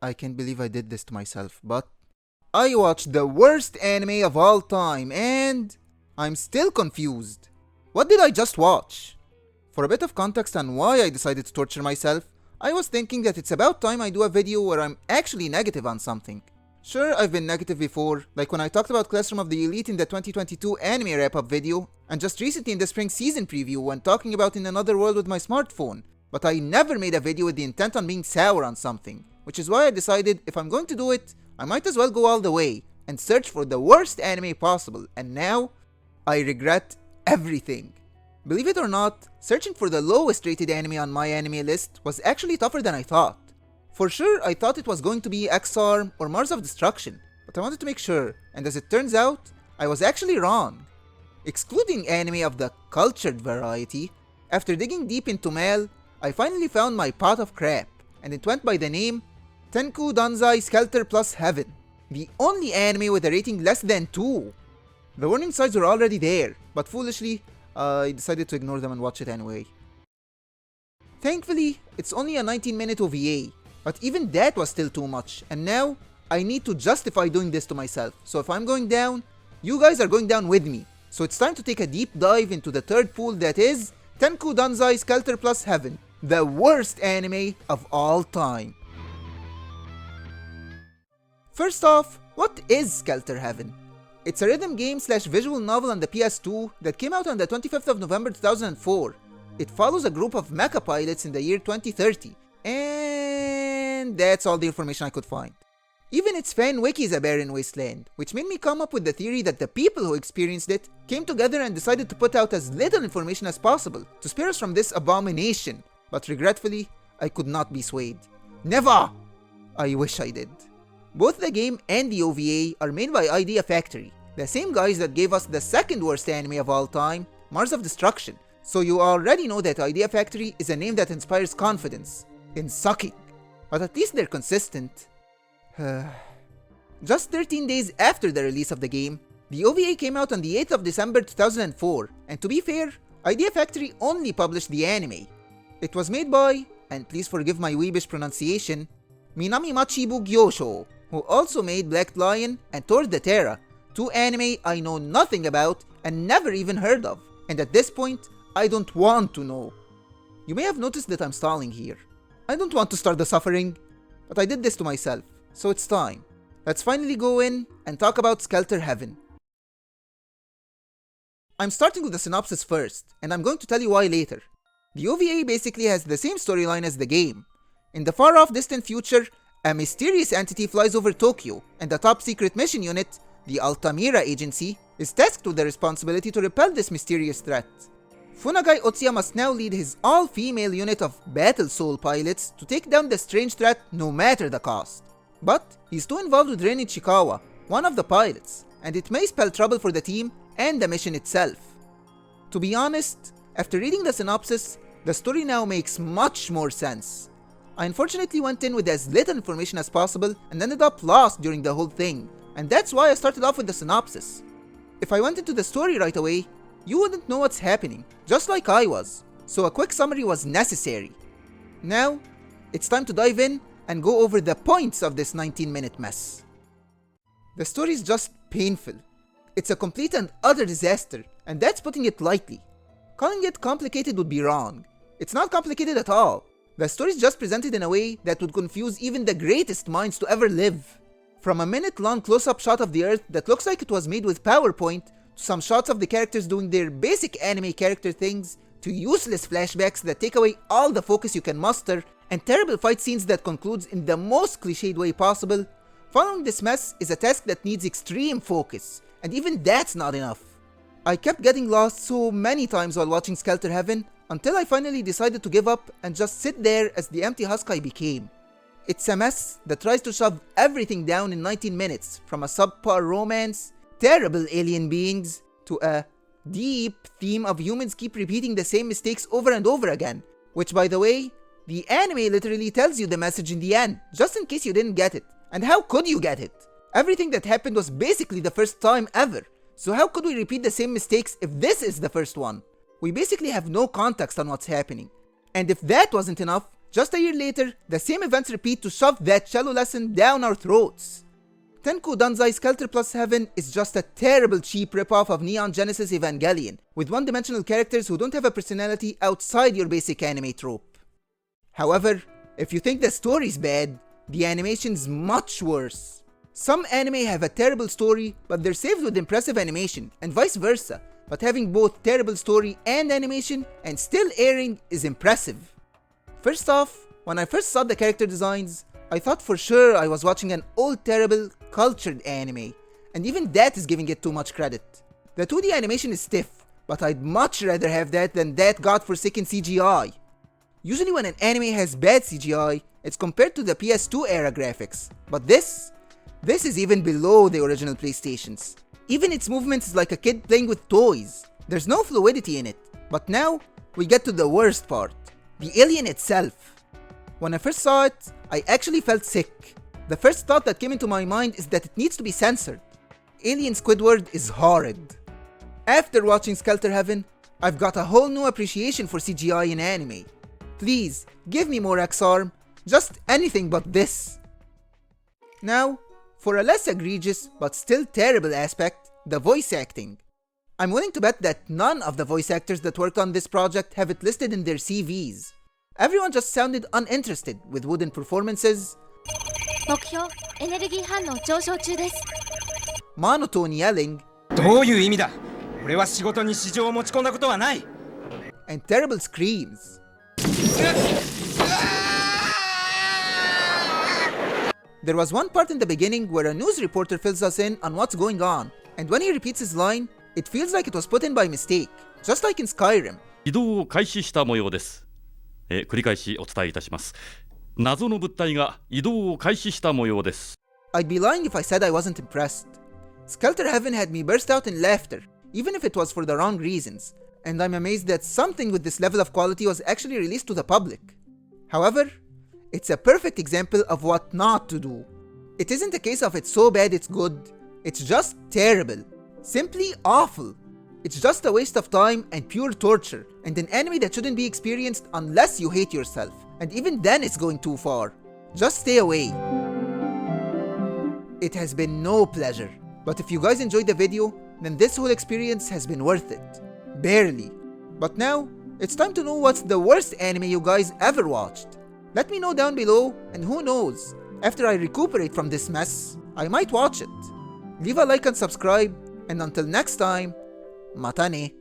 I can't believe I did this to myself, but I watched the worst anime of all time and I'm still confused. What did I just watch? For a bit of context on why I decided to torture myself, I was thinking that it's about time I do a video where I'm actually negative on something. Sure, I've been negative before, like when I talked about Classroom of the Elite in the 2022 anime wrap-up video, and just recently in the spring season preview when talking about In Another World with my smartphone, but I never made a video with the intent on being sour on something, which is why I decided if I'm going to do it, I might as well go all the way and search for the worst anime possible, and now, I regret everything. Believe it or not, searching for the lowest rated anime on my anime list was actually tougher than I thought. For sure, I thought it was going to be X-Arm or Mars of Destruction, but I wanted to make sure, and as it turns out, I was actually wrong. Excluding anime of the cultured variety, after digging deep into mail, I finally found my pot of crap, and it went by the name Tenku Danzai skelter+heaven, the only anime with a rating less than 2. The warning signs were already there, but foolishly, I decided to ignore them and watch it anyway. Thankfully, it's only a 19-minute OVA, but even that was still too much, and now I need to justify doing this to myself. So if I'm going down, you guys are going down with me. So it's time to take a deep dive into the third pool that is Tenku Danzai skelter+heaven, the worst anime of all time. First off, what is Skelter+heaven? It's a rhythm game slash visual novel on the PS2 that came out on the 25th of November 2004. It follows a group of mecha pilots in the year 2030, and that's all the information I could find. Even its fan wiki is a barren wasteland, which made me come up with the theory that the people who experienced it came together and decided to put out as little information as possible to spare us from this abomination, but regretfully, I could not be swayed. Never! I wish I did. Both the game and the OVA are made by Idea Factory, the same guys that gave us the second worst anime of all time, Mars of Destruction, so you already know that Idea Factory is a name that inspires confidence in sucking, but at least they're consistent. Just 13 days after the release of the game, the OVA came out on the 8th of December 2004, and to be fair, Idea Factory only published the anime. It was made by, and please forgive my weebish pronunciation, Minami Machibu Gyosho, who also made Black Lion and Toward the Terra, two anime I know nothing about and never even heard of, and at this point, I don't want to know. You may have noticed that I'm stalling here. I don't want to start the suffering, but I did this to myself, so it's time. Let's finally go in and talk about Skelter+heaven. I'm starting with the synopsis first, and I'm going to tell you why later. The OVA basically has the same storyline as the game. In the far-off distant future, a mysterious entity flies over Tokyo, and the top-secret mission unit, the Altamira Agency, is tasked with the responsibility to repel this mysterious threat. Funagai Otsuya must now lead his all-female unit of Battle Soul pilots to take down the strange threat no matter the cost. But he's too involved with Ren Ichikawa, one of the pilots, and it may spell trouble for the team and the mission itself. To be honest, after reading the synopsis, the story now makes much more sense. I unfortunately went in with as little information as possible and ended up lost during the whole thing, and that's why I started off with the synopsis. If I went into the story right away, you wouldn't know what's happening, just like I was, so a quick summary was necessary. Now, it's time to dive in and go over the points of this 19-minute mess. The story is just painful. It's a complete and utter disaster, and that's putting it lightly. Calling it complicated would be wrong. It's not complicated at all. The story is just presented in a way that would confuse even the greatest minds to ever live. From a minute-long close-up shot of the Earth that looks like it was made with PowerPoint, to some shots of the characters doing their basic anime character things, to useless flashbacks that take away all the focus you can muster, and terrible fight scenes that concludes in the most cliched way possible, following this mess is a task that needs extreme focus, and even that's not enough. I kept getting lost so many times while watching Skelter+heaven, until I finally decided to give up and just sit there as the empty husk I became. It's a mess that tries to shove everything down in 19 minutes, from a subpar romance, terrible alien beings, to a deep theme of humans keep repeating the same mistakes over and over again, which by the way, the anime literally tells you the message in the end, just in case you didn't get it. And how could you get it? Everything that happened was basically the first time ever, so how could we repeat the same mistakes if this is the first one? We basically have no context on what's happening. And if that wasn't enough, Just a year later, the same events repeat to shove that cello lesson down our throats. Tenku Danzai skelter+heaven is just a terrible cheap ripoff of Neon Genesis Evangelion, with one-dimensional characters who don't have a personality outside your basic anime trope. However, if you think the story's bad, the animation's much worse. Some anime have a terrible story, but they're saved with impressive animation, and vice versa, but having both terrible story and animation and still airing is impressive. First off, when I first saw the character designs, I thought for sure I was watching an old terrible cultured anime, and even that is giving it too much credit. The 2D animation is stiff, but I'd much rather have that than that godforsaken CGI. Usually when an anime has bad CGI, it's compared to the PS2 era graphics, but this is even below the original PlayStations. Even its movements is like a kid playing with toys. There's no fluidity in it. But now, we get to the worst part. The alien itself. When I first saw it, I actually felt sick. The first thought that came into my mind is that it needs to be censored. Alien Squidward is horrid. After watching Skelter+heaven, I've got a whole new appreciation for CGI in anime. Please, give me more X-Arm, just anything but this. Now, for a less egregious but still terrible aspect, the voice acting. I'm willing to bet that none of the voice actors that worked on this project have it listed in their CVs. Everyone just sounded uninterested with wooden performances, monotone yelling, and terrible screams. There was one part in the beginning where a news reporter fills us in on what's going on, and when he repeats his line, it feels like it was put in by mistake, just like in Skyrim. 移動を開始した模様です。繰り返しお伝えいたします。謎の物体が移動を開始した模様です。 I'd be lying if I said I wasn't impressed. Skelter+heaven had me burst out in laughter, even if it was for the wrong reasons, and I'm amazed that something with this level of quality was actually released to the public. However, it's a perfect example of what not to do. It isn't a case of it's so bad it's good, it's just terrible. Simply awful. It's just a waste of time and pure torture, and an anime that shouldn't be experienced unless you hate yourself, and even then it's going too far. Just stay away. It has been no pleasure, but if you guys enjoyed the video, then this whole experience has been worth it. Barely. But now, it's time to know what's the worst anime you guys ever watched. Let me know down below, and who knows, after I recuperate from this mess, I might watch it. Leave a like and subscribe, and until next time, mata ne.